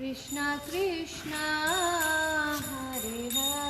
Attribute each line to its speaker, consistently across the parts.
Speaker 1: Krishna Krishna Hare Hare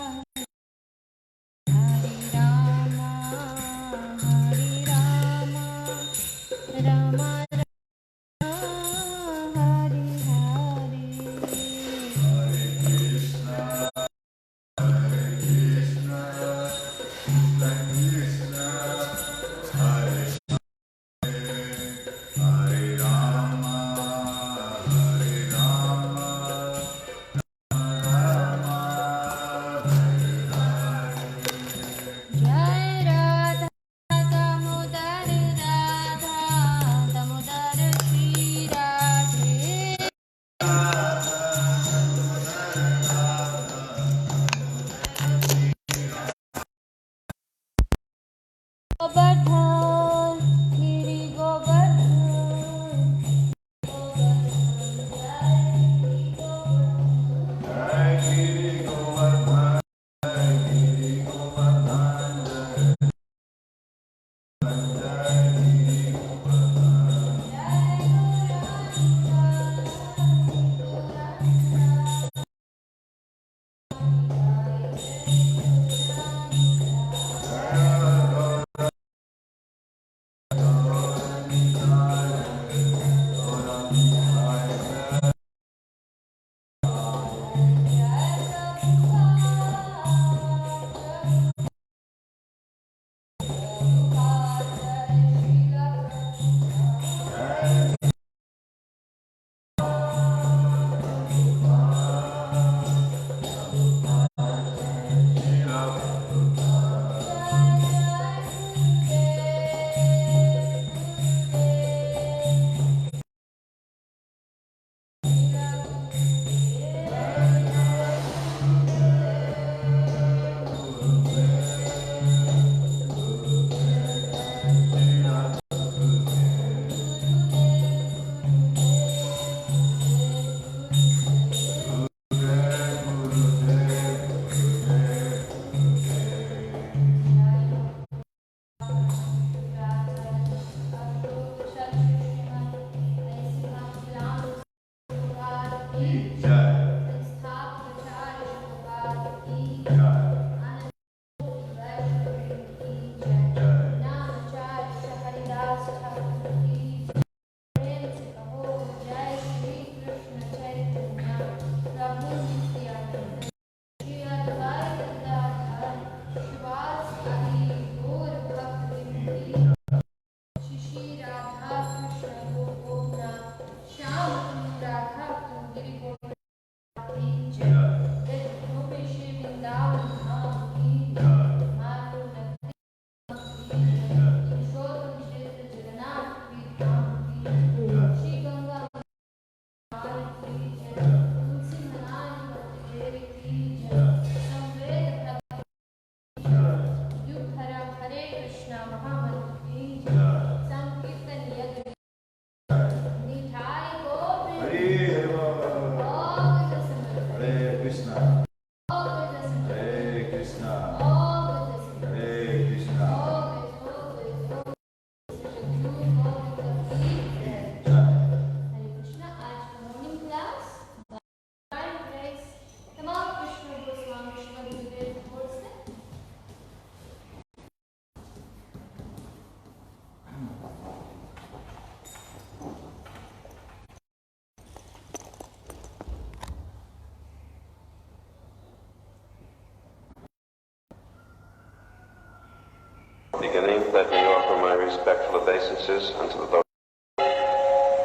Speaker 2: Beginning, let me offer my respectful obeisances unto the Lord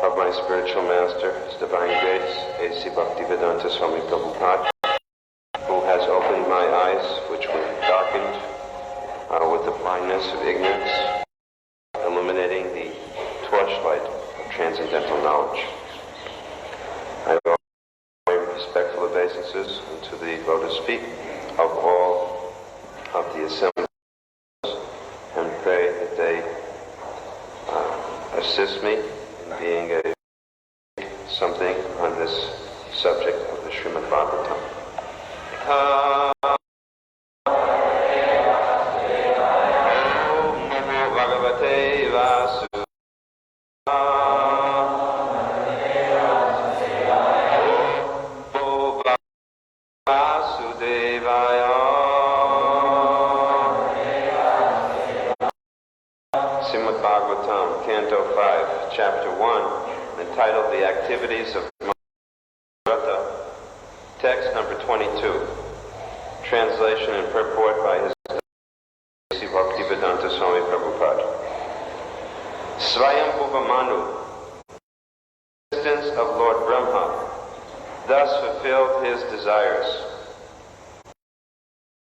Speaker 2: of my spiritual master, His Divine Grace, A.C. Bhaktivedanta Swami Prabhupada, who has opened my eyes, which were darkened with the blindness of ignorance, illuminating the torchlight of transcendental knowledge. I offer my respectful obeisances unto the lotus feet of all of the assembled, and pray that they assist me in being something on this subject of the SRIMAD BHAGAVATAM. Om Namo Bhagavate Vasudevaya. entitled The Activities of Bhagavata, text number 22, translation and purport by His A.C. Bhaktivedanta Swami Prabhupada. Swayambhuva Manu, assistance of Lord Brahma, thus fulfilled his desires.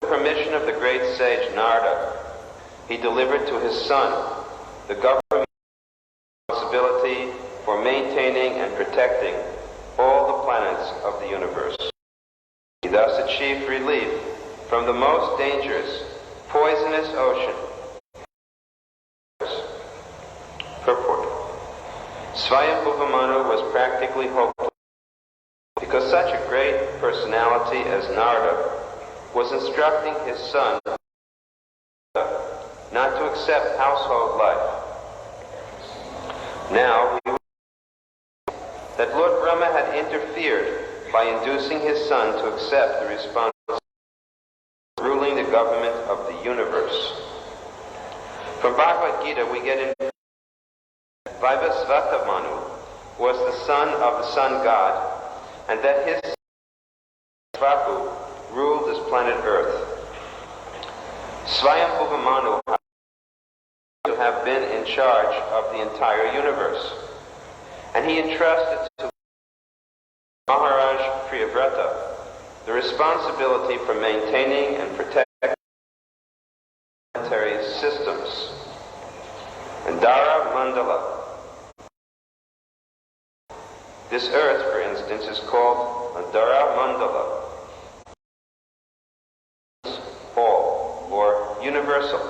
Speaker 2: With permission of the great sage Narada, he delivered to his son the government responsibility for maintaining and protecting all the planets of the universe. He thus achieved relief from the most dangerous, poisonous ocean. Purport. Swayambhuva Manu was practically hopeless because such a great personality as Narada was instructing his son not to accept household life. Now we that Lord Brahma had interfered by inducing his son to accept the responsibility of ruling the government of the universe. From Bhagavad Gita we get in Vaivasvata Manu was the son of the sun god, and that his son Svaku ruled this planet Earth. Swayambhuva Manu to have been in charge of the entire universe, and he entrusted to Maharaj Priyavrata the responsibility for maintaining and protecting planetary systems. And Dara Mandala, this earth, for instance, is called Dara Mandala, all, or universal.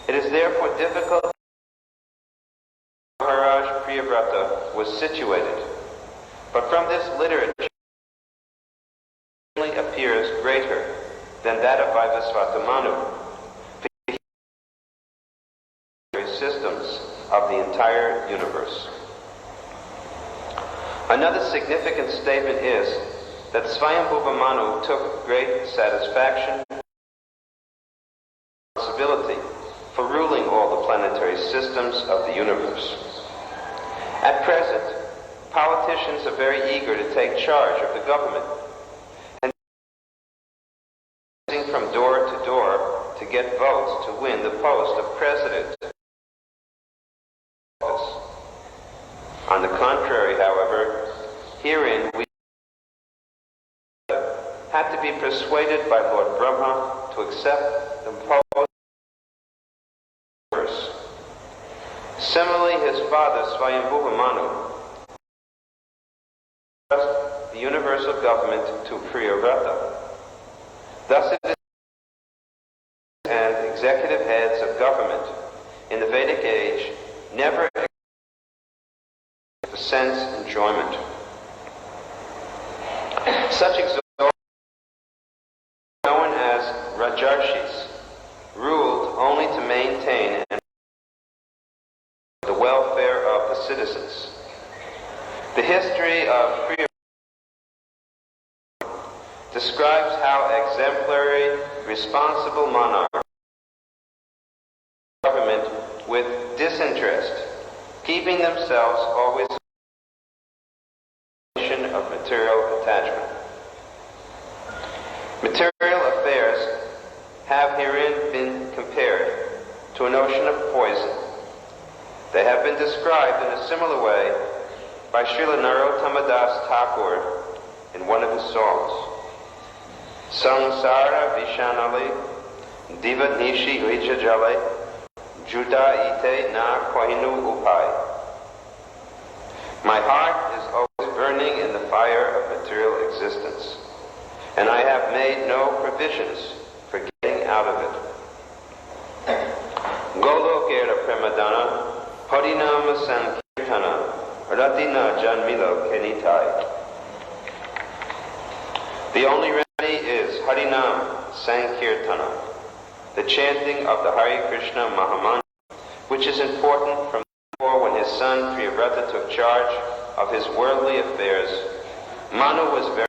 Speaker 2: It is therefore difficult. Maharaj Priyavrata was situated, but from this literature it appears greater than that of Vaivasvata Manu, systems of the entire universe. Another significant statement is that Swayambhuva Manu took great satisfaction and responsibility for ruling all the planetary systems of the universe. At present, politicians are very eager to take charge of the government and from door to door to get votes to win the post of president. On the contrary, however, herein we had to be persuaded by Lord Brahma to accept the post. Similarly, his father, Swayambhuva Manu, entrusted the universal government to Priyavrata. Thus it is and executive heads of government in the Vedic age never sense enjoyment. Such exalted, known as Rajarshis, ruled only to maintain the welfare of the citizens. The history of Priya describes how exemplary, responsible monarchs government with disinterest, keeping themselves always of material attachment. Material affairs have herein been compared to an ocean of poison. They have been described in a similar way by Srila Narottama Das Thakur in one of his songs. Sangsara Vishanali Diva Nishi Rija Jale Juda Ite Na Kohinu Upai. My heart is always burning in the fire of material existence, and I have made no provisions for getting out of it. Golokera Premadana, Harinama Sankirtana, Ratina Janmilo Kenitai. The only remedy is Harinam Sankirtana, the chanting of the Hare Krishna Mahamantra, which is important from when his son Priyavrata took charge of his worldly affairs. Manu was very.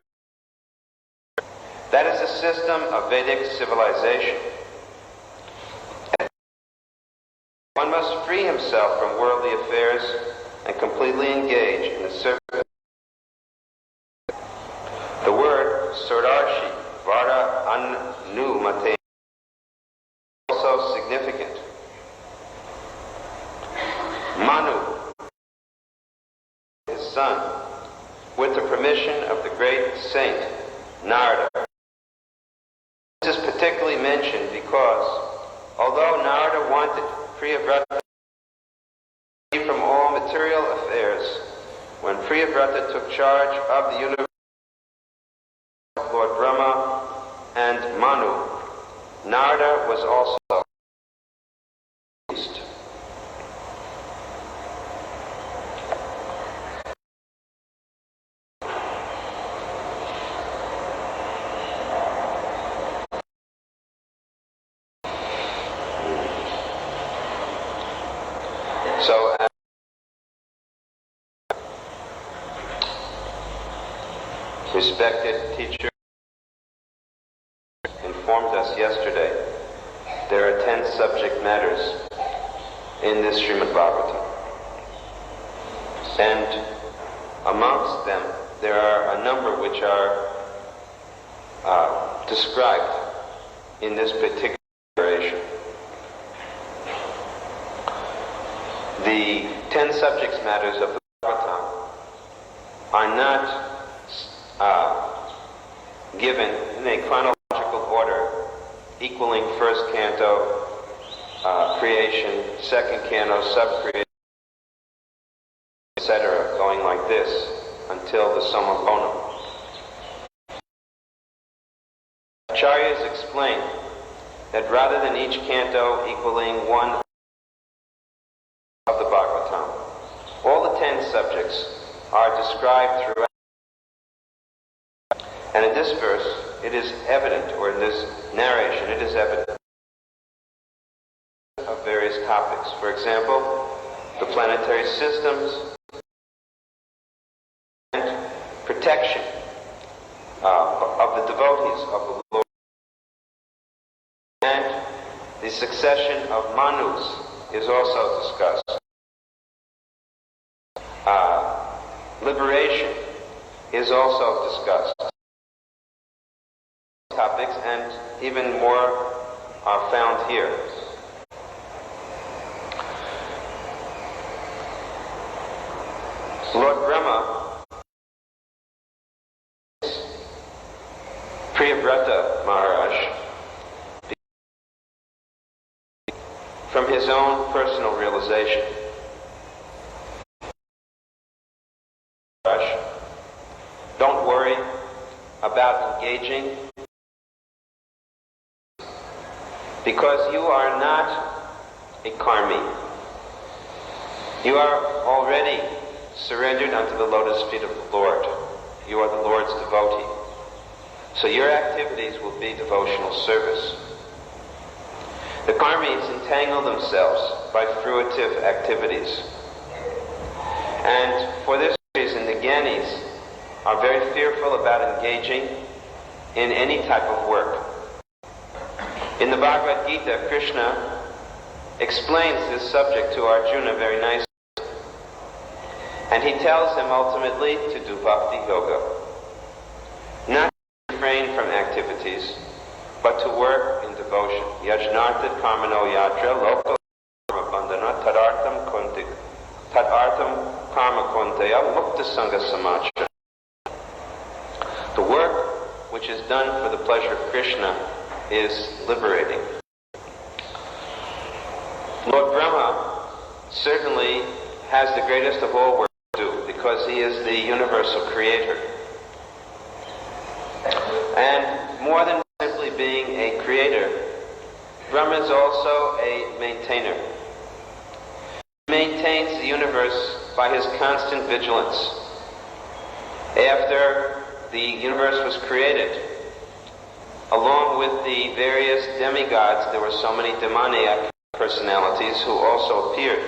Speaker 2: That is a system of Vedic civilization. One must free himself from worldly affairs and completely engage in the service. The word Surdarshi, Vara Anu Mate, is also significant. Manu, his son, with the permission of the great saint Narada. This is particularly mentioned because, although Narada wanted Priyavrata free from all material affairs, when Priyavrata took charge of the universe, Lord Brahma and Manu, Narada was also pleased. So, respected teacher informed us yesterday, there are 10 subject matters in this SRIMAD BHAGAVATAM. And amongst them, there are a number which are described in this particular narration. The 10 subject matters of the Bhagavatam are not given in a chronological order, equaling first canto, creation, second canto, sub-creation, etc., going like this until the Summa Bonum. Acharyas explain that rather than each canto equaling one of the Bhagavatam, all the 10 subjects are described throughout. And in this verse, it is evident, or in this narration, it is evident of various topics. For example, the planetary systems and protection of the devotees of the Lord, and the succession of Manus is also discussed. Liberation is also discussed. Topics, and even more are found here. Lord Brahma, Priyavrata Maharaj, from his own personal realization. Don't worry about engaging, because you are not a karmi. You are already surrendered unto the lotus feet of the Lord. You are the Lord's devotee. So your activities will be devotional service. The karmis entangle themselves by fruitive activities. And for this reason, the gyanis are very fearful about engaging in any type of work. In the Bhagavad Gita, Krishna explains this subject to Arjuna very nicely. And he tells him ultimately to do bhakti yoga. Not to refrain from activities, but to work in devotion. Yajnartat karmano yatra loka karma bandhana tadartam karma konteya mukta sangha samacha. The work which is done for the pleasure of Krishna is liberating. Lord Brahma certainly has the greatest of all work to do, because he is the universal creator. And more than simply being a creator, Brahma is also a maintainer. He maintains the universe by his constant vigilance. After the universe was created, along with the various demigods, there were so many demoniac personalities who also appeared.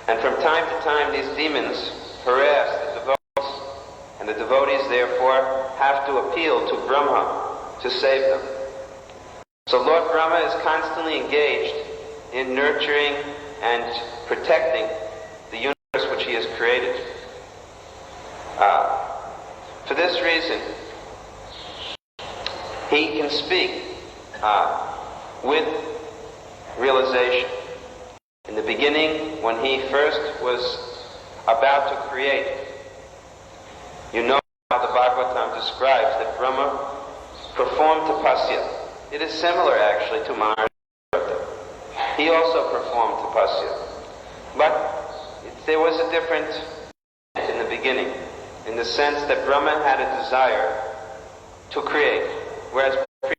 Speaker 2: And from time to time, these demons harass the devotees, and the devotees therefore have to appeal to Brahma to save them. So Lord Brahma is constantly engaged in nurturing and protecting the universe which he has created. For this reason, he can speak with realization. In the beginning, when he first was about to create, you know how the Bhagavatam describes that Brahma performed tapasya. It is similar actually to Maharashtra. He also performed tapasya. But there was a difference in the beginning, in the sense that Brahma had a desire to create, whereas the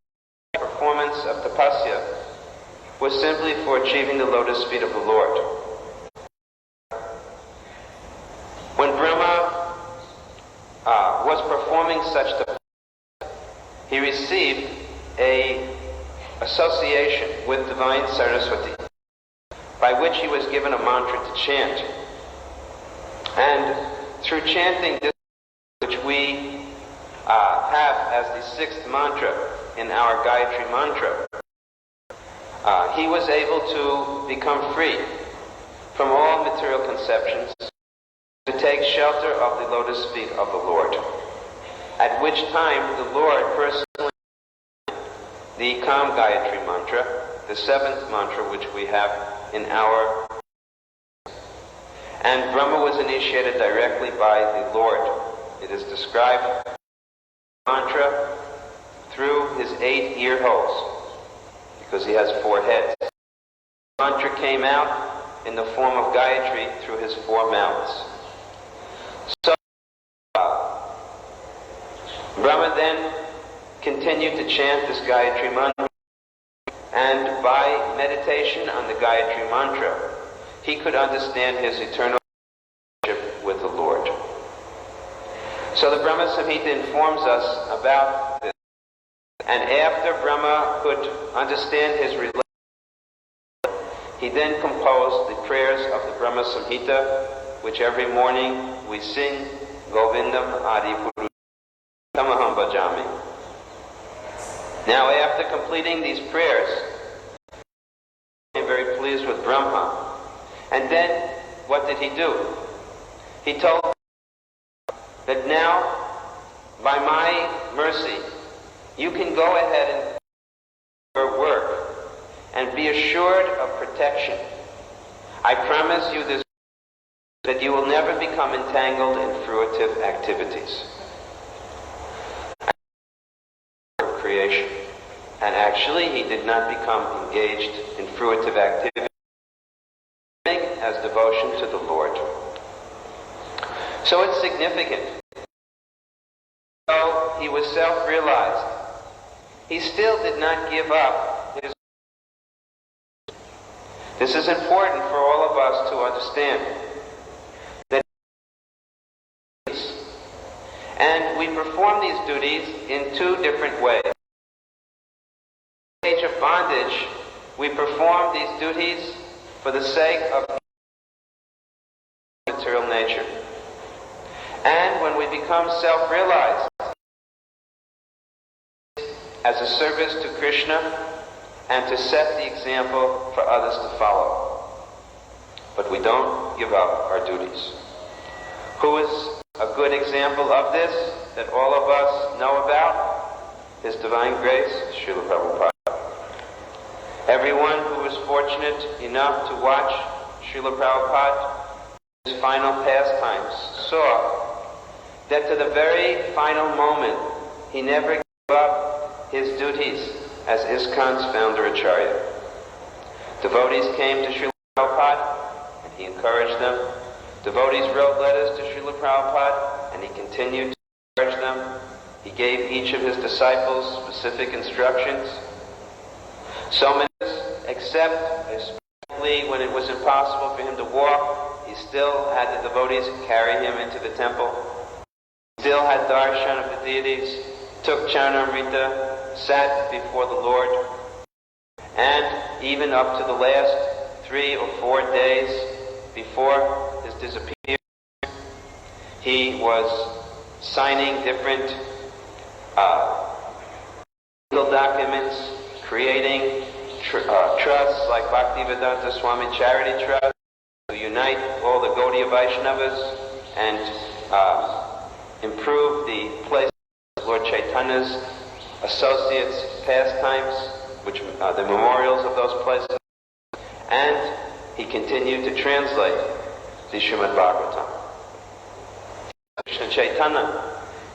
Speaker 2: performance of tapasya was simply for achieving the lotus feet of the Lord. When Brahma was performing such tapasya, he received an association with divine Saraswati, by which he was given a mantra to chant. And through chanting this, which we have as the sixth mantra in our Gayatri mantra, he was able to become free from all material conceptions, to take shelter of the lotus feet of the Lord. At which time the Lord personally, the Kam Gayatri mantra, the seventh mantra which we have in our, and Brahma was initiated directly by the Lord. It is described mantra through his 8 ear holes, because he has 4 heads. The mantra came out in the form of Gayatri through his 4 mouths. So Brahma then continued to chant this Gayatri mantra, and by meditation on the Gayatri mantra, he could understand his eternal relationship with the Lord. So the Brahma Samhita informs us about this. And after Brahma could understand his relationship, he then composed the prayers of the Brahma Samhita, which every morning we sing, Govindam Adi Puru Tamaham Bhajami. Now after completing these prayers, he was very pleased with Brahma. And then, what did he do? He told that now, by my mercy, you can go ahead and do your work and be assured of protection. I promise you this, that you will never become entangled in fruitive activities. Creation. And actually, he did not become engaged in fruitive activities as devotion to the Lord. So it's significant. Though he was self-realized, he still did not give up his. This is important for all of us to understand. That and we perform these duties in 2 different ways. In the age of bondage, we perform these duties for the sake of material nature. And when we become self-realized, as a service to Krishna and to set the example for others to follow. But we don't give up our duties. Who is a good example of this that all of us know about? His Divine Grace, Srila Prabhupada. Everyone who was fortunate enough to watch Srila Prabhupada in his final pastimes saw that to the very final moment he never gave up his duties as ISKCON's founder Acharya. Devotees came to Srila Prabhupada and he encouraged them. Devotees wrote letters to Srila Prabhupada and he continued to encourage them. He gave each of his disciples specific instructions. So many, except especially when it was impossible for him to walk, he still had the devotees carry him into the temple. He still had darshan of the deities, took Charnamrita, sat before the Lord, and even up to the last 3 or 4 days before his disappearance, he was signing different legal documents, creating trusts like Bhaktivedanta Swami Charity Trust to unite all the Gaudiya Vaishnavas and improve the place of Lord Chaitanya's associates' pastimes, which the memorials of those places, and he continued to translate the SRIMAD BHAGAVATAM. Krishna Chaitanya,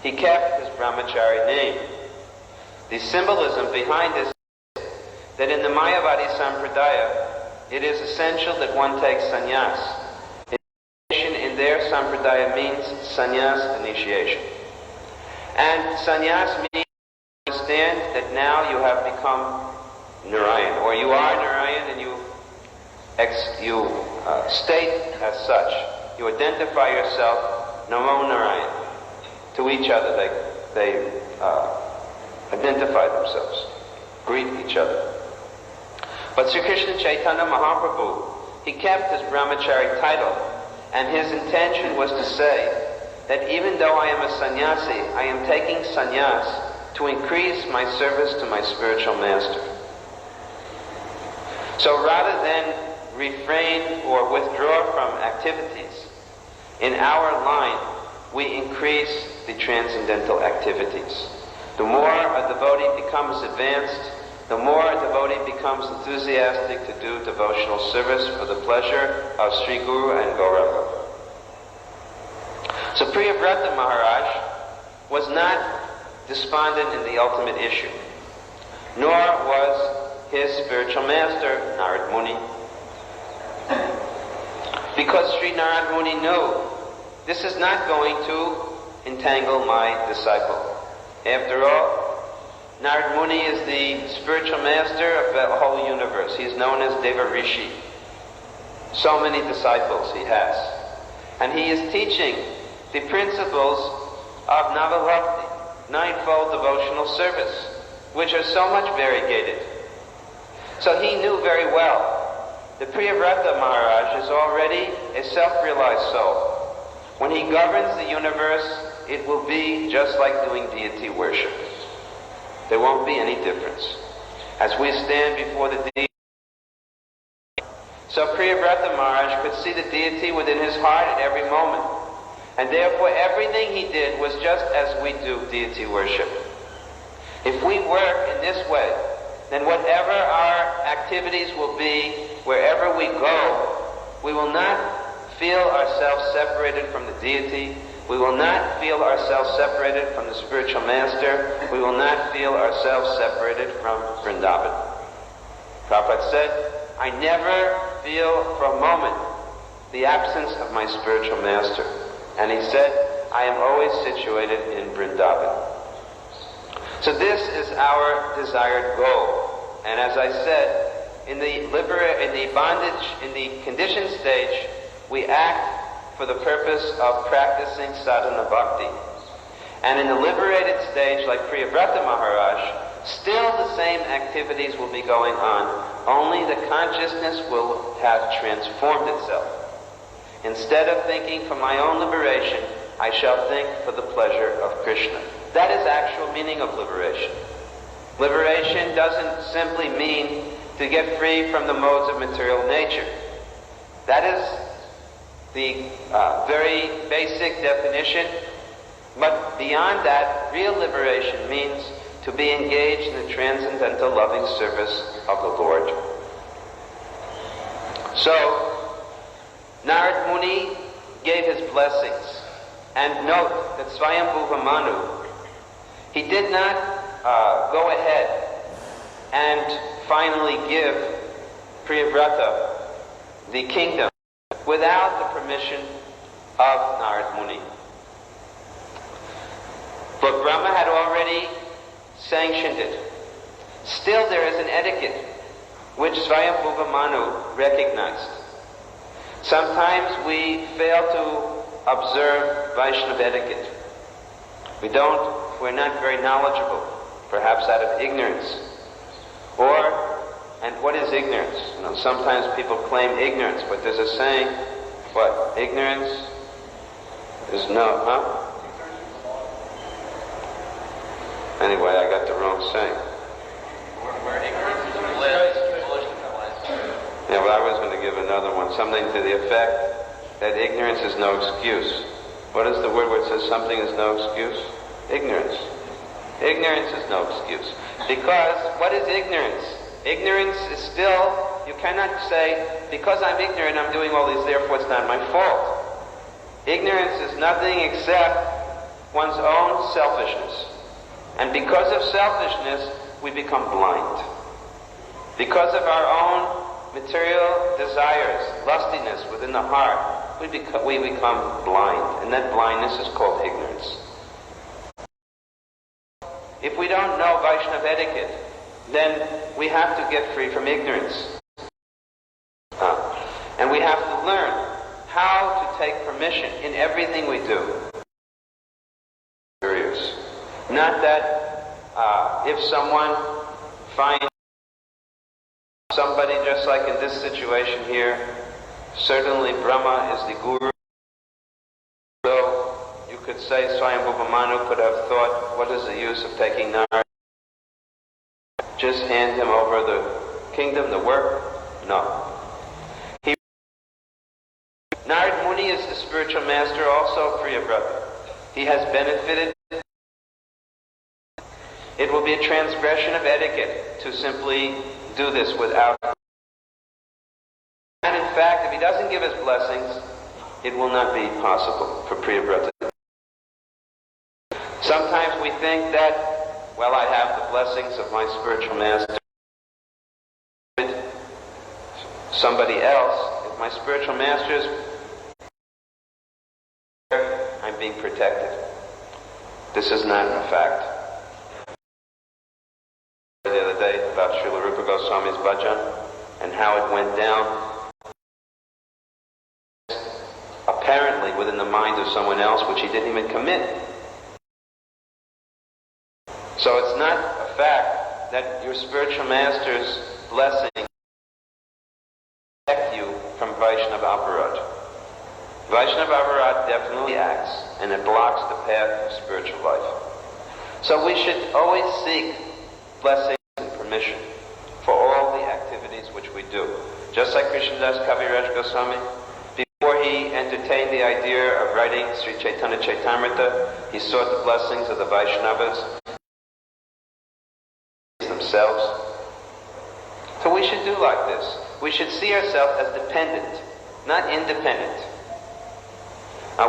Speaker 2: he kept his brahmachari name. The symbolism behind this is that in the Mayavadi Sampradaya, it is essential that one takes sannyas. Initiation in their Sampradaya means sannyas initiation. And sannyas means to understand that now you have become Narayan, or you are Narayan and you state as such. You identify yourself Namo Narayan. To each other they identify themselves, greet each other. But Sri Krishna Chaitanya Mahaprabhu, he kept his brahmachari title, and his intention was to say that even though I am a sannyasi, I am taking sannyas to increase my service to my spiritual master. So rather than refrain or withdraw from activities, in our line we increase the transcendental activities. The more a devotee becomes advanced, the more a devotee becomes enthusiastic to do devotional service for the pleasure of Sri Guru and Gauranga. So Priyavrata Maharaj was not despondent in the ultimate issue, nor was his spiritual master, Narad Muni. Because Sri Narad Muni knew this is not going to entangle my disciple. After all, Narad Muni is the spiritual master of the whole universe. He is known as Deva Rishi. So many disciples he has. And he is teaching the principles of Navabhakti, ninefold devotional service, which are so much variegated. So he knew very well that Priyavrata Maharaj is already a self-realized soul. When he governs the universe, it will be just like doing deity worship. There won't be any difference. As we stand before the deity, so Priyavrata Maharaj could see the deity within his heart at every moment. And therefore everything he did was just as we do deity worship. If we work in this way, then whatever our activities will be, wherever we go, we will not feel ourselves separated from the deity. We will not feel ourselves separated from the spiritual master. We will not feel ourselves separated from Vrindavan. Prabhupada said, I never feel for a moment the absence of my spiritual master. And he said, I am always situated in Vrindavan. So this is our desired goal. And as I said, in the bondage, in the conditioned stage, we act for the purpose of practicing sadhana bhakti. And in the liberated stage, like Priyavrata Maharaj, still the same activities will be going on, only the consciousness will have transformed itself. Instead of thinking for my own liberation, I shall think for the pleasure of Krishna. That is actual meaning of liberation. Liberation doesn't simply mean to get free from the modes of material nature. That is the very basic definition, but beyond that, real liberation means to be engaged in the transcendental loving service of the Lord. So, Narad Muni gave his blessings, and note that Swayambhuva Manu, he did not go ahead and finally give Priyavrata the kingdom without the permission of Narad Muni. But Brahma had already sanctioned it. Still there is an etiquette which Swayambhuva Manu recognized. Sometimes we fail to observe Vaishnava etiquette. We're not very knowledgeable, perhaps out of ignorance. And what is ignorance? Sometimes people claim ignorance, but there's a saying, what? Ignorance is Anyway, I got the wrong saying.
Speaker 3: Where ignorance is bliss, foolishness.
Speaker 2: Yeah, well, I was going to give another one, something to the effect that ignorance is no excuse. What is the word where it says something is no excuse? Ignorance. Ignorance is no excuse. Because what is ignorance? Ignorance is still, you cannot say, because I'm ignorant, I'm doing all these, therefore it's not my fault. Ignorance is nothing except one's own selfishness. And because of selfishness, we become blind. Because of our own material desires, lustiness within the heart, we become blind. And that blindness is called ignorance. If we don't know Vaishnava etiquette, then we have to get free from ignorance. And we have to learn how to take permission in everything we do. Curious. Not that if someone finds somebody just like in this situation here, certainly Brahma is the guru. So you could say Swayambhuva Manu could have thought, what is the use of taking Narad? Just hand him over the kingdom, the work? No. Narad Muni is the spiritual master, also Priya brother. He has benefited. It will be a transgression of etiquette to simply do this without. And in fact, if he doesn't give his blessings, it will not be possible for Priya brother. Sometimes we think that, well, I have the blessings of my spiritual master. Somebody else, if my spiritual master is, I'm being protected. This is not a fact. The other day about Srila Rupa Goswami's bhajan and how it went down apparently within the mind of someone else which he didn't even commit. So it's not a fact that your spiritual master's blessing protect you from Vaishnava aparadh. Vaishnava aparadh definitely acts and it blocks the path of spiritual life. So we should always seek blessing and permission for all the activities which we do. Just like Krishnadas Kaviraj Goswami, before he entertained the idea of writing Sri Chaitanya Chaitamrita, he sought the blessings of the Vaishnavas themselves. So we should do like this. We should see ourselves as dependent, not independent.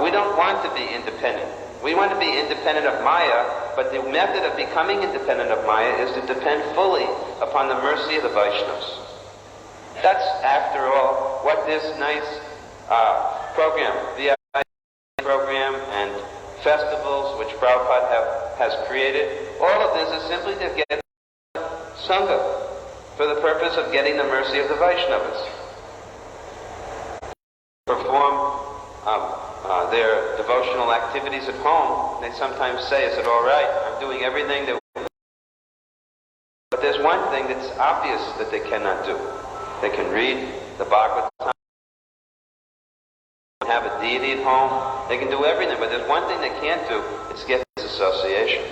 Speaker 2: We don't want to be independent. We want to be independent of Maya, but the method of becoming independent of Maya is to depend fully upon the mercy of the Vaishnavas. That's, after all, what this nice program, the program and festivals which Prabhupada has created, all of this is simply to get Sangha for the purpose of getting the mercy of the Vaishnavas. Perform their devotional activities at home, they sometimes say, is it all right? I'm doing everything that... But there's one thing that's obvious that they cannot do. They can read the Bhagavatam, have a deity at home, they can do everything, but there's one thing they can't do, it's get this association.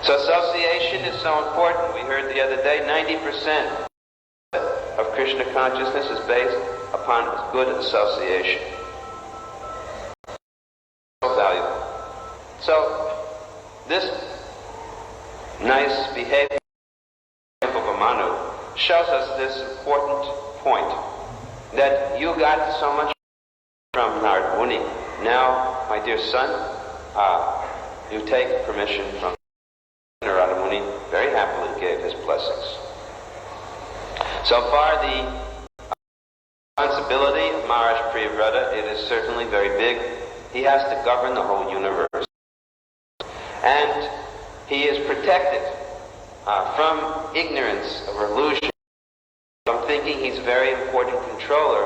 Speaker 2: So association is so important. We heard the other day, 90% of Krishna consciousness is based upon good association. So valuable. So, this nice behavior of Manu shows us this important point, that you got so much from Narad Muni. Now, my dear son, you take permission from Narada Muni, very happily gave his blessings. So far, the responsibility of Maharaj Priyavrata, it is certainly very big. He has to govern the whole universe. And he is protected from ignorance of illusion, from thinking he's a very important controller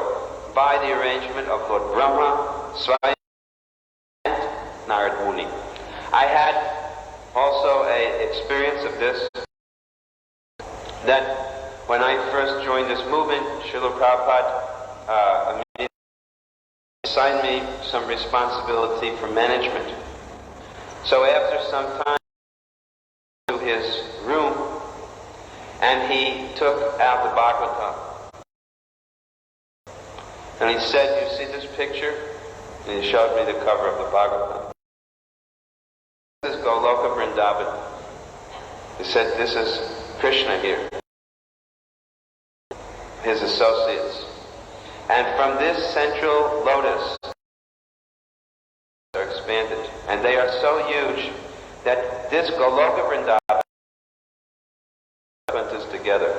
Speaker 2: by the arrangement of Lord Brahma, Swayam, and Narad Muni. I had also an experience of this, that when I first joined this movement, Srila Prabhupada immediately assigned me some responsibility for management. So after some time, to his room, and he took out the Bhagavatam. And he said, "You see this picture?" And he showed me the cover of the Bhagavatam. This is Goloka Vrindavan. He said, "This is Krishna here, his associates. And from this central lotus are expanded. And they are so huge that this Goloka Vrindavan is together.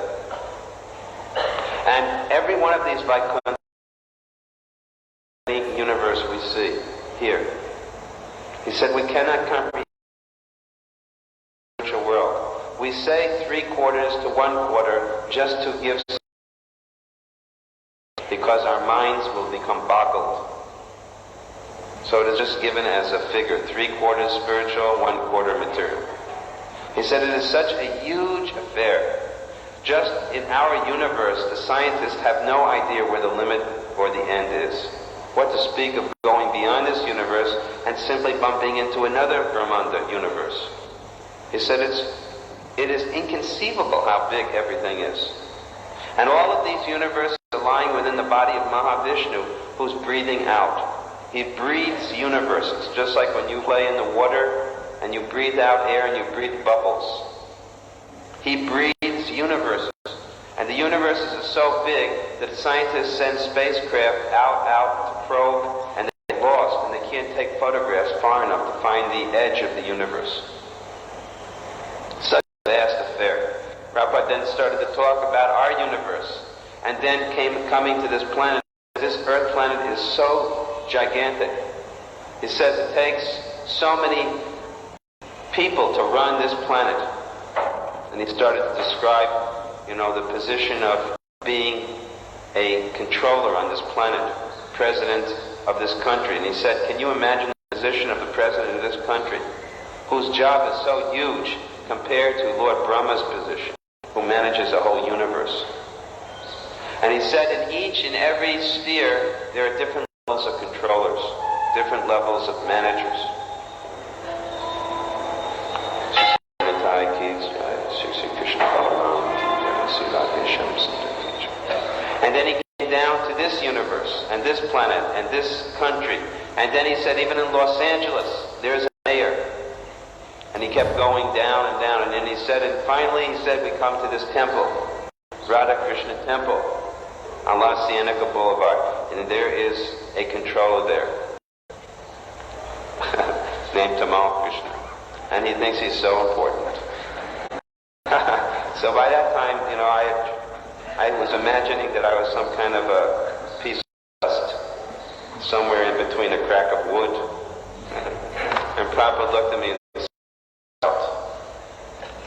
Speaker 2: And every one of these Vaikuntha universe we see here." He said, "We cannot comprehend the spiritual world. We say 3/4 to 1/4 just to give, because our minds will become boggled. So it is just given as a figure, 3/4 spiritual, 1/4 material." He said it is such a huge affair. Just in our universe, the scientists have no idea where the limit or the end is. What to speak of going beyond this universe and simply bumping into another Brahmanda universe. He said it is inconceivable how big everything is. And all of these universes are lying within the body of Mahavishnu, who's breathing out. He breathes universes, just like when you play in the water and you breathe out air and you breathe bubbles. He breathes universes. And the universes are so big that scientists send spacecraft out to probe, and they get lost, and they can't take photographs far enough to find the edge of the universe. Such a vast affair. Prabhupada then started to talk about our universe, and then coming to this planet. This Earth planet is so gigantic. He says it takes so many people to run this planet. And he started to describe, the position of being a controller on this planet, president of this country. And he said, can you imagine the position of the president of this country, whose job is so huge compared to Lord Brahma's position, who manages a whole universe? And he said in each and every sphere, there are different levels of controllers, different levels of managers. And then he came down to this universe, and this planet, and this country. And then he said, even in Los Angeles, there's a mayor. And he kept going down and down. And then he said, and finally he said, we come to this temple, Radha Krishna Temple, on La Cienega Boulevard. And there is a controller there, named Tamal Krishna. And he thinks he's so important. So by that time, I was imagining that I was some kind of a piece of dust somewhere in between a crack of wood. And Prabhupada looked at me and said,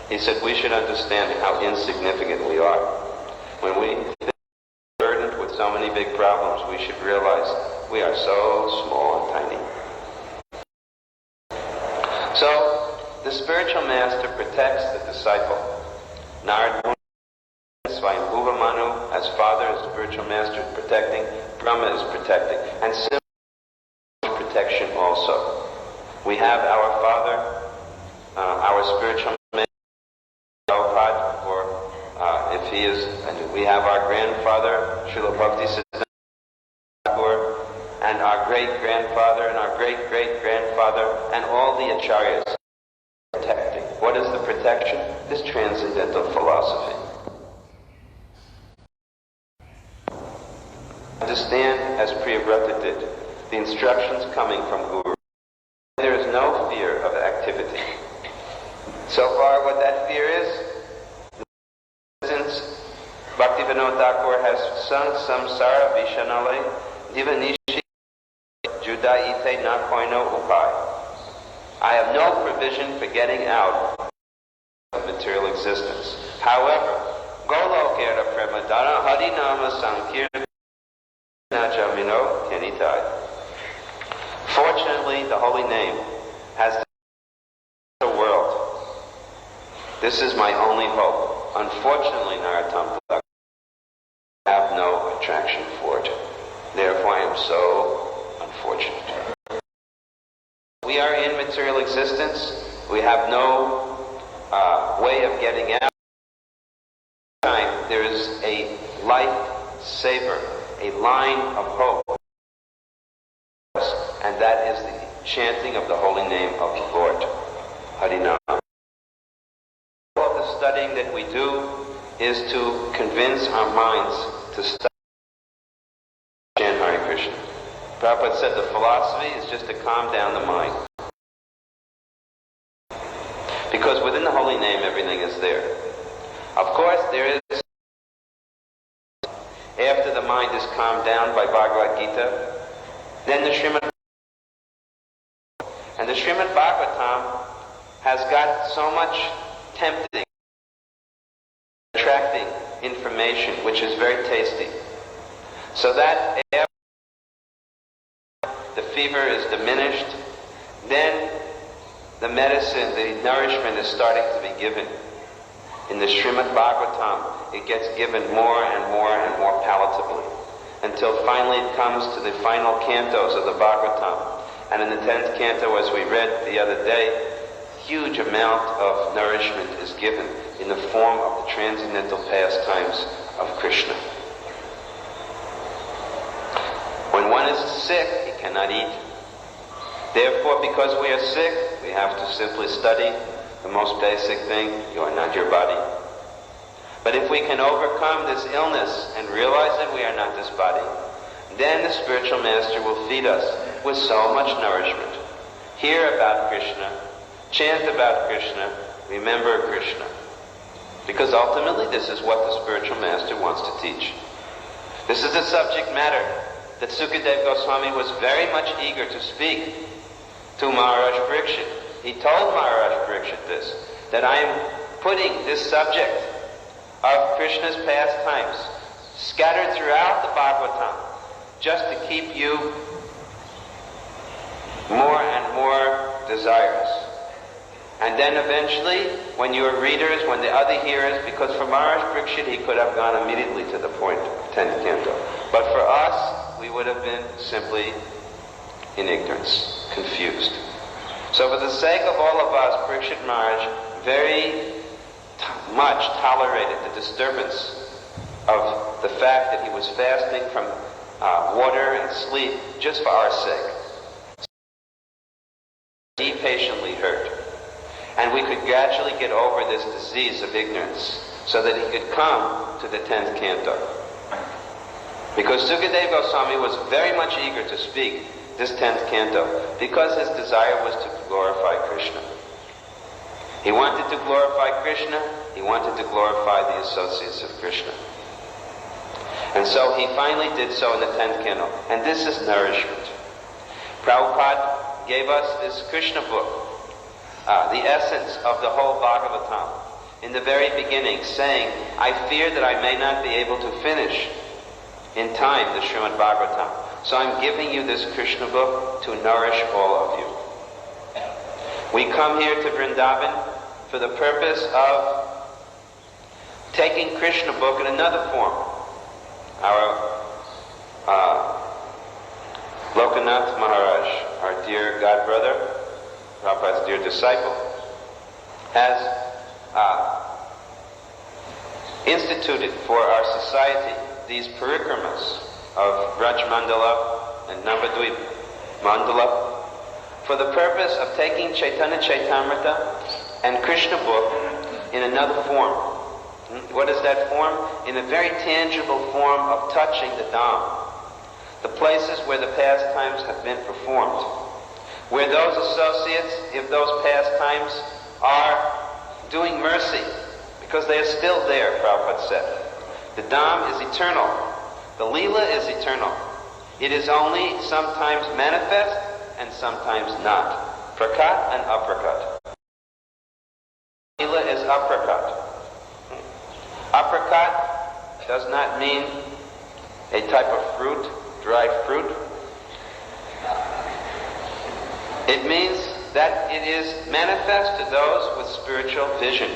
Speaker 2: he said, we should understand how insignificant we are. When we are burdened with so many big problems, we should realize we are so small and tiny. So, the spiritual master protects the disciple. Narad Swayambhuva Manu, as father, as spiritual master, is protecting. Brahma is protecting. And similar protection also. We have our father, our spiritual master, Prabhupada, or if he is, and we have our grandfather, Srila Bhaktisiddhanta Thakur, and our great-grandfather, and our great-great-grandfather, and all the acharyas protecting. What is the protection? This transcendental philosophy. Understand, as Priyavrata did, the instructions coming from Guru. There is no fear of activity. So far, what that fear is, since Bhaktivinoda Thakur has sung Samsara Vishanale, Divanishi Judaite na koino upai. I have no provision for getting out of material existence. However, Golokera Premadana Harinama Sankirtana Najamino Kenitai. Fortunately, the holy name has the world. This is my only hope. Unfortunately, Narottam, I have no attraction for it. Therefore, I am so unfortunate. We are in material existence. We have no way of getting out. There is a life saver, a line of hope, and that is the chanting of the holy name of the Lord, Harinam. All of the studying that we do is to convince our minds to study chant Hare Krishna. Prabhupada said the philosophy is just to calm down the mind. Because within the holy name everything is there. Of course there is, after the mind is calmed down by Bhagavad Gita, then the SRIMAD. And the SRIMAD Bhagavatam has got so much tempting, attracting information, which is very tasty. So that after the fever is diminished, then the medicine, the nourishment is starting to be given. In the SRIMAD Bhagavatam, it gets given more and more and more palatably, until finally it comes to the final cantos of the Bhagavatam. And in the 10th canto, as we read the other day, huge amount of nourishment is given in the form of the transcendental pastimes of Krishna. When one is sick, he cannot eat. Therefore, because we are sick, we have to simply study the most basic thing: you are not your body. But if we can overcome this illness and realize that we are not this body, then the spiritual master will feed us with so much nourishment. Hear about Krishna, chant about Krishna, remember Krishna. Because ultimately this is what the spiritual master wants to teach. This is the subject matter that Sukadeva Goswami was very much eager to speak to Maharaj Parikshit. He told Maharaj Parikshit this, that I am putting this subject of Krishna's pastimes scattered throughout the Bhagavatam, just to keep you more and more desirous. And then eventually, when your readers, when the other hearers, because for Maharaj Parikshit he could have gone immediately to the point of 10th canto. But for us, we would have been simply in ignorance, confused. So for the sake of all of us, Parikshit Maharaj very much tolerated the disturbance of the fact that he was fasting from water and sleep just for our sake. He patiently heard. And we could gradually get over this disease of ignorance so that he could come to the 10th canto. Because Sukadeva Goswami was very much eager to speak this 10th canto because his desire was to glorify Krishna. He wanted to glorify Krishna, he wanted to glorify the associates of Krishna. And so he finally did so in the 10th canto. And this is nourishment. Prabhupada gave us this Krishna book, the essence of the whole Bhagavatam, in the very beginning, saying, I fear that I may not be able to finish in time the Srimad Bhagavatam. So I'm giving you this Krishna book to nourish all of you. We come here to Vrindavan for the purpose of taking Krishna book in another form. Our Lokanath Maharaj, our dear god brother, Prabhupada's dear disciple, has instituted for our society these parikramas of Raj Mandala and Navadvip Mandala for the purpose of taking Chaitanya Chaitamrita and Krishna book in another form. What is that form? In a very tangible form of touching the Dham, the places where the pastimes have been performed, where those associates of those pastimes are doing mercy, because they are still there, Prabhupada said. The Dham is eternal. The Leela is eternal. It is only sometimes manifest and sometimes not. Prakat and aprakat. Leela is aprakat. Aprakat does not mean a type of fruit, dried fruit. It means that it is manifest to those with spiritual vision.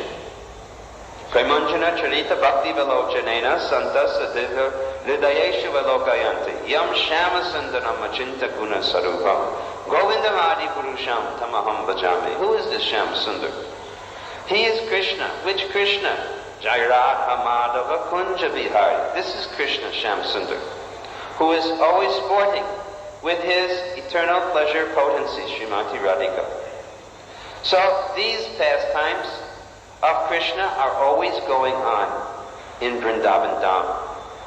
Speaker 2: Premanjana charita bhakti velochanena santasa divya hridayeshu velokayanti yam shama sundaram achinta guna sarupam govindamadi purusham tamaham bhajami. Who is this Sham Sundar? He is Krishna. Which Krishna? Jai Radha Madhava Kunja Bihari. This is Krishna Sham Sundar, who is always sporting with his eternal pleasure potency, Srimati Radhika. So these pastimes of Krishna are always going on in Vrindavan Dham.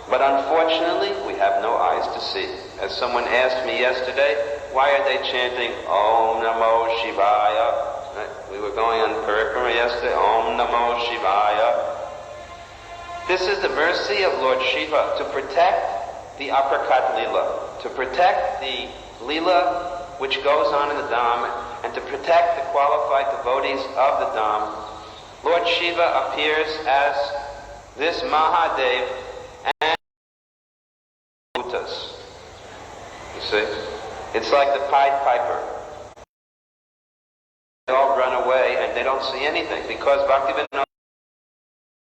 Speaker 2: But unfortunately, we have no eyes to see. As someone asked me yesterday, why are they chanting Om Namo Shivaya? Right? We were going on Parikrama yesterday, Om Namo Shivaya. This is the mercy of Lord Shiva to protect the Aprakat Leela, to protect the Leela which goes on in the Dham, and to protect the qualified devotees of the Dham. Lord Shiva appears as this Mahadev and Bhutas. You see? It's like the Pied Piper. They all run away and they don't see anything because Bhaktivinoda,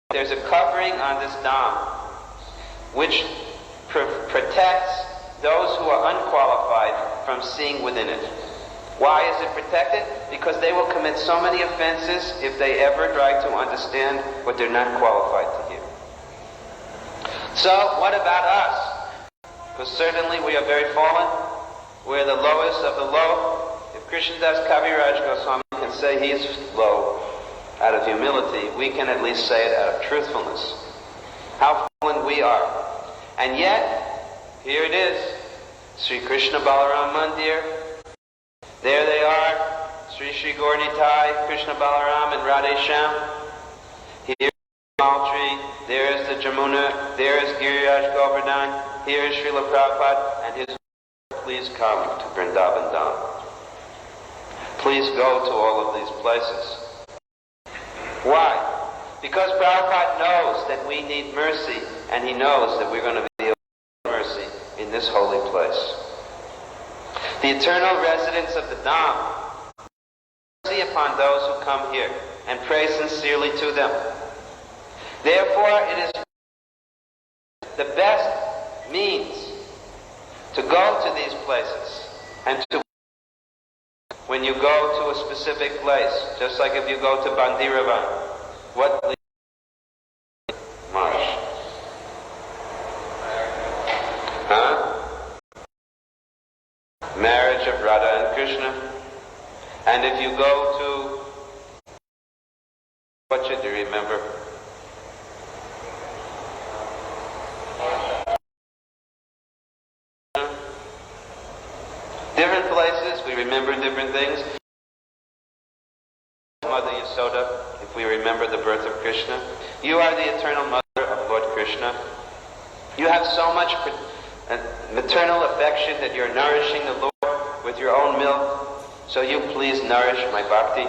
Speaker 2: there's a covering on this Dham which protects those who are unqualified from seeing within it. Why is it protected? Because they will commit so many offenses if they ever try to understand what they're not qualified to hear. So, what about us? Because certainly we are very fallen. We're the lowest of the low. If Krishnadas Kaviraj Goswami can say he's low out of humility, we can at least say it out of truthfulness. How fallen we are. And yet, here it is, Sri Krishna Balaram Mandir. There they are, Sri Gaur Nitai, Krishna Balaram and Radhe Shyam. Here is the Tamal tree, there is the Jamuna, there is Giriraj Govardhan, here is Srila Prabhupada and his. Please come to Vrindavan Dham. Please go to all of these places. Why? Because Prabhupada knows that we need mercy, and he knows that we're going to be able to have mercy in this holy place. The eternal residents of the Dham mercy upon those who come here and pray sincerely to them. Therefore, it is the best means to go to these places and to when you go to a specific place, just like if you go to Bandiravan, what marsh? Huh? Marriage of Radha and Krishna. And if you go to, what should you remember? Different places, we remember different things. Mother Yasoda, if we remember the birth of Krishna. You are the eternal mother of Lord Krishna. You have so much maternal affection that you're nourishing the Lord with your own milk. So you please nourish my bhakti.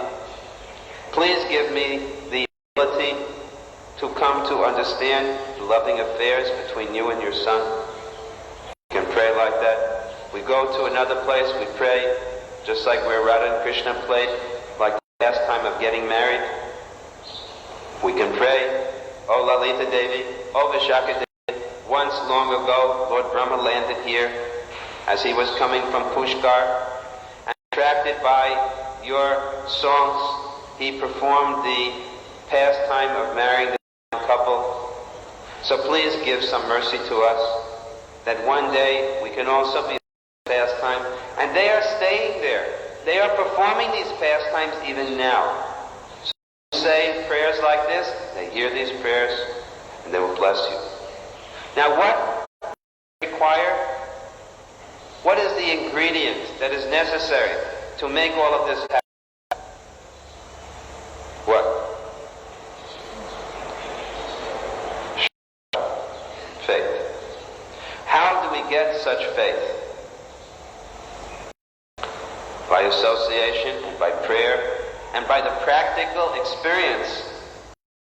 Speaker 2: Please give me the ability to come to understand the loving affairs between you and your son. You can pray like that. We go to another place, we pray, just like where Radha and Krishna played, like the last time of getting married. We can pray, O Lalita Devi, O Vishaka Devi. Once long ago, Lord Brahma landed here as he was coming from Pushkar, and attracted by your songs, he performed the pastime of marrying the couple. So please give some mercy to us, that one day we can also be pastime, and they are staying there. They are performing these pastimes even now. So you say prayers like this, they hear these prayers, and they will bless you. Now what require? What is the ingredient that is necessary to make all of this happen? What? Faith. How do we get such faith? By association, and by prayer, and by the practical experience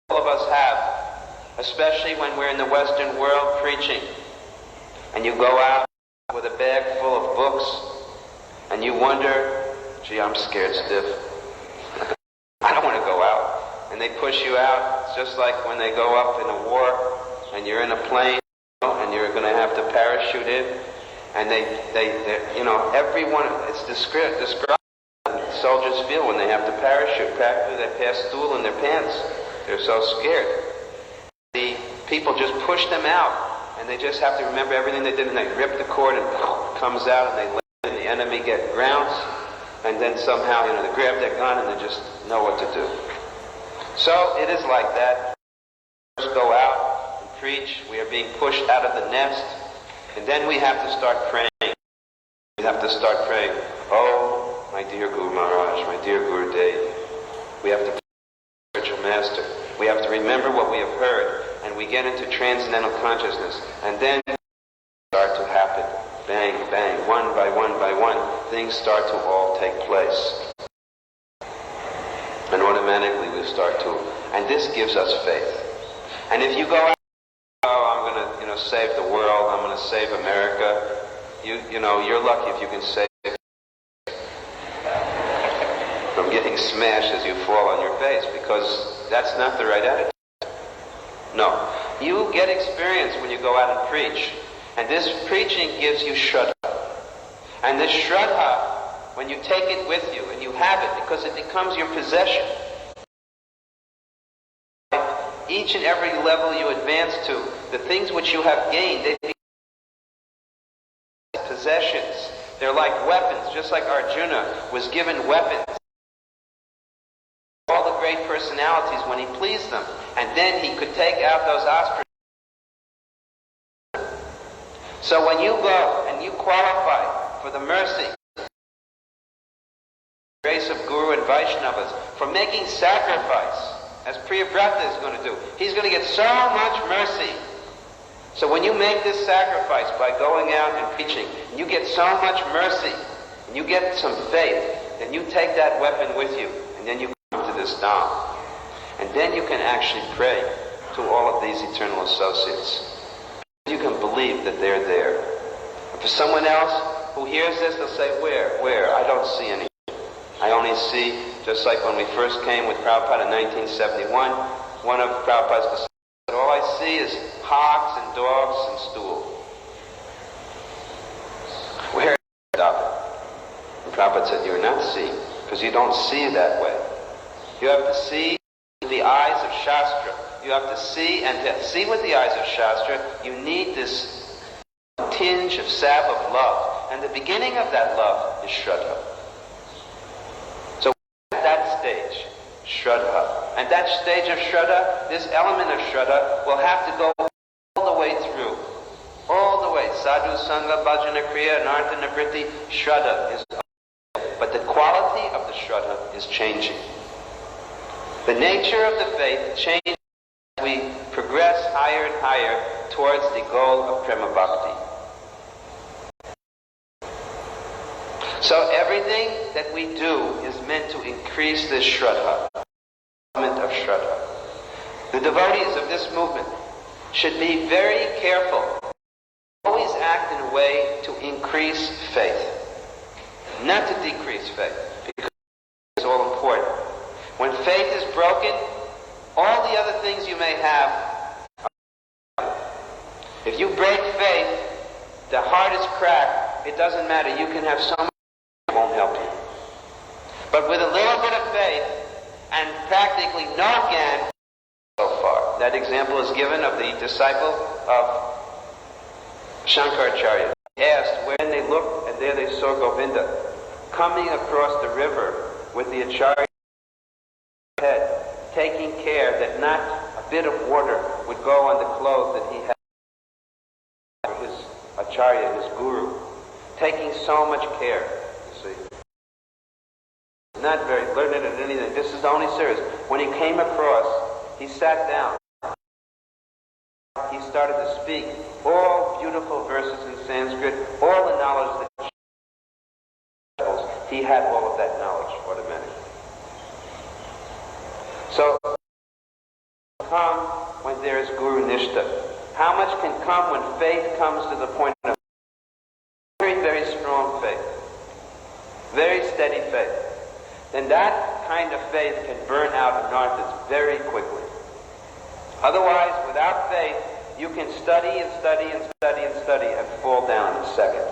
Speaker 2: all of us have, especially when we're in the Western world preaching, and you go out with a bag full of books, and you wonder, gee, I'm scared stiff. I don't want to go out. And they push you out. It's just like when they go up in a war, and you're in a plane, and you're going to have to parachute in. And they everyone, it's described soldiers feel when they have to parachute. Practically they pass stool in their pants. They're so scared. The people just push them out, and they just have to remember everything they did, and they rip the cord and it comes out, and they let the enemy get grounds, and then somehow, they grab their gun and they just know what to do. So it is like that. We first go out and preach. We are being pushed out of the nest, and then we have to start praying. We have to start praying. Oh, my dear Guru Maharaj, my dear Guru Dev. We have to pray to the spiritual master. We have to remember what we have heard, and we get into transcendental consciousness, and then start to happen. Bang, bang, one by one, things start to all take place. And automatically we start to, and this gives us faith. And if you go out, I'm going to save the world, I'm going to save America, you're lucky if you can save from getting smashed as you fall on your face, because that's not the right attitude. No. You get experience when you go out and preach. And this preaching gives you Shraddha. And this Shraddha, when you take it with you, and you have it, because it becomes your possession. Each and every level you advance to, the things which you have gained, they become possessions. They're like weapons, just like Arjuna was given weapons. All the great personalities when he pleased them. And then he could take out those ostriches. So when you go and you qualify for the mercy, grace of Guru and Vaishnavas, for making sacrifice, as Priyavrata is going to do, he's going to get so much mercy. So when you make this sacrifice by going out and preaching, you get so much mercy, and you get some faith, then you take that weapon with you, and then you come to this Dham. And then you can actually pray to all of these eternal associates. You can believe that they're there. And for someone else who hears this, they'll say, where? I don't see any. I only see, just like when we first came with Prabhupada in 1971, one of Prabhupada's disciples said, all I see is hogs and dogs and stool. Where is it? And Prabhupada said, you're not seeing, because you don't see that way. You have to see with the eyes of Shastra. You have to see, and to see with the eyes of Shastra, you need this tinge of salve of love. And the beginning of that love is Shraddha. So at that stage, Shraddha. And that stage of Shraddha, this element of Shraddha, will have to go all the way through. All the way. Sadhu, Sangha, Bhajana, Kriya, Nartha, Nivritti, Shraddha is. But the quality of the Shraddha is changing. The nature of the faith changes as we progress higher and higher towards the goal of Prema Bhakti. So everything that we do is meant to increase this Shraddha, element of Shraddha. The devotees of this movement should be very careful, always act in a way to increase faith, not to decrease faith, because it's all important. When faith is broken, all the other things you may have are. If you break faith, the heart is cracked, it doesn't matter. You can have so much that won't help you. But with a little bit of faith and practically no gyan so far. That example is given of the disciple of Shankaracharya. He asked when they looked, and there they saw Govinda coming across the river with the Acharya head, taking care that not a bit of water would go on the clothes that he had for his Acharya, his Guru. Taking so much care, you see. Not very learned at anything. This is only serious. When he came across, he sat down. He started to speak all beautiful verses in Sanskrit, all the knowledge that he had, all of that knowledge automatically. So, come when there is Guru Nishta. How much can come when faith comes to the point of very, very strong faith, very steady faith? Then that kind of faith can burn out anarthas very quickly. Otherwise, without faith, you can study and study and study and study and fall down in a second.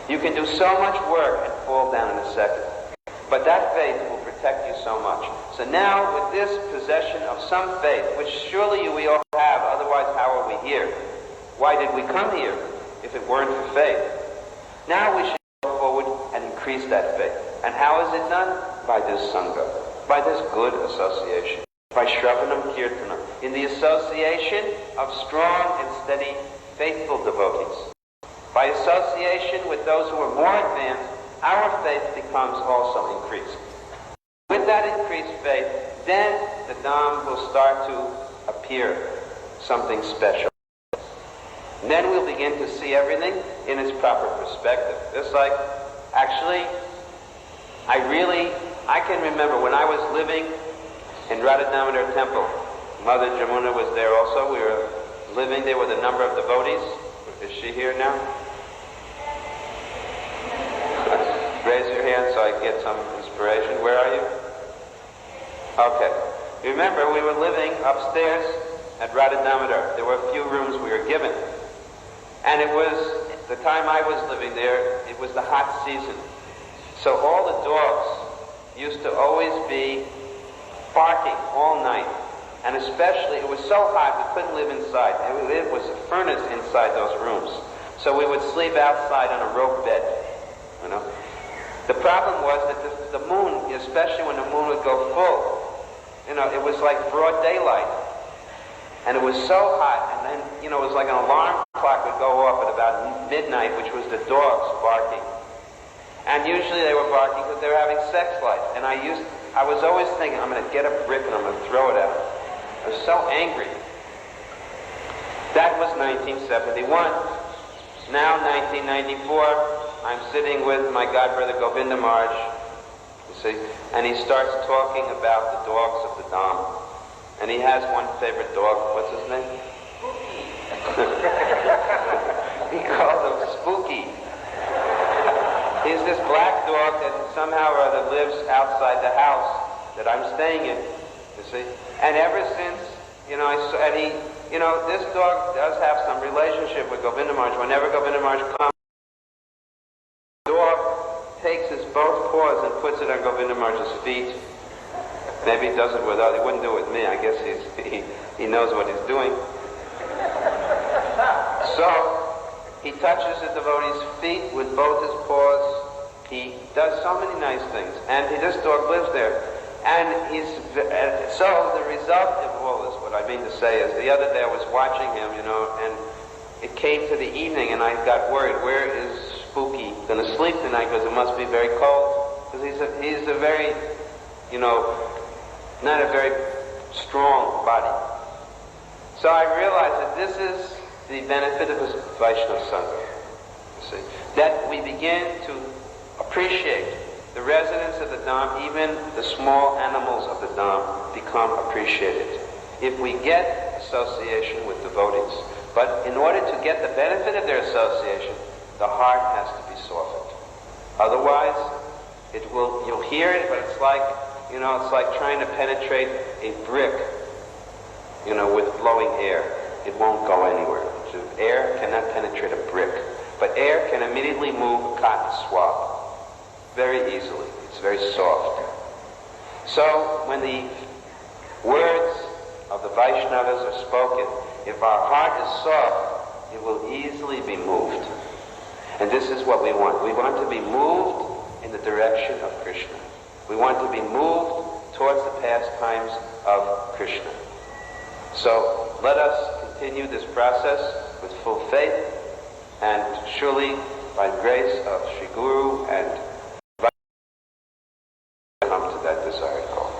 Speaker 2: You can do so much work and fall down in a second. But that faith will protect you so much. So now, with this possession of some faith, which surely we all have, otherwise how are we here? Why did we come here if it weren't for faith? Now we should go forward and increase that faith. And how is it done? By this Sangha, by this good association, by Shravanam Kirtanam, in the association of strong and steady, faithful devotees. By association with those who are more advanced, our faith becomes also increased. With that increased faith, then the Dham will start to appear something special. And then we'll begin to see everything in its proper perspective. It's like, actually, I can remember when I was living in Radha Damodar Temple. Mother Jamuna was there also. We were living there with a number of devotees. Is she here now? Raise your hand so I get some inspiration. Where are you? Okay. Remember, we were living upstairs at Radha Damodar. There were a few rooms we were given. And it was, the time I was living there, it was the hot season. So all the dogs used to always be barking all night. And especially, it was so hot we couldn't live inside. It was a furnace inside those rooms. So we would sleep outside on a rope bed, you know. The problem was that the moon, especially when the moon would go full, you know, it was like broad daylight. And it was so hot, and then, you know, it was like an alarm clock would go off at about midnight, which was the dogs barking. And usually they were barking because they were having sex life. And I was always thinking, I'm going to get a brick and I'm going to throw it at them. I was so angry. That was 1971. Now, 1994, I'm sitting with my godbrother Govinda Maharaj, you see, and he starts talking about the dogs of the Dham. And he has one favorite dog. What's his name? He calls him Spooky. He's this black dog that somehow or other lives outside the house that I'm staying in, you see. And ever since, you know, this dog does have some relationship with Govinda Maharaj. Whenever Govinda Maharaj comes, the dog takes his both paws and puts it on Govinda Maharaj's feet. Maybe he does it with others. He wouldn't do it with me. I guess he knows what he's doing. So, he touches the devotee's feet with both his paws. He does so many nice things. And this dog lives there. And so the result of all this, what I mean to say is, the other day I was watching him, you know, and it came to the evening and I got worried, where is Spooky going to sleep tonight, because it must be very cold? Because he's a very, you know, not a very strong body. So I realized that this is the benefit of this Vaishnava Sangha, you see, that we begin to appreciate the residents of the Dham. Even the small animals of the Dham become appreciated if we get association with devotees. But in order to get the benefit of their association, the heart has to be softened. Otherwise, you'll hear it, but it's like, you know, it's like trying to penetrate a brick, you know, with blowing air. It won't go anywhere. So air cannot penetrate a brick, but air can immediately move a cotton swab very easily. It's very soft. So when the words of the Vaishnavas are spoken, if our heart is soft, it will easily be moved. And this is what we want. We want to be moved in the direction of Krishna. We want to be moved towards the pastimes of Krishna. So let us continue this process with full faith, and surely by the grace of Sri Guru and come to that desired goal.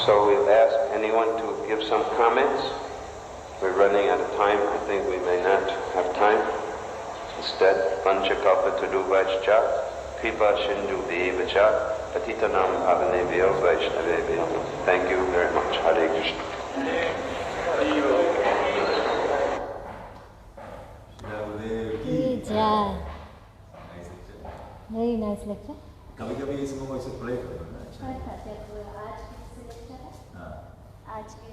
Speaker 2: So we'll ask anyone to give some comments. We're running out of time. I think we may not have time. Instead, Panchakalpataduvajcha, Kripa Sindhu Devacha, Patitanam Avanebhyo Vaishnavebhyo. Thank you very much. Hare Krishna.
Speaker 1: Very nice lecture.
Speaker 4: कभी-कभी इसको वैसे play करो ना।
Speaker 1: आज की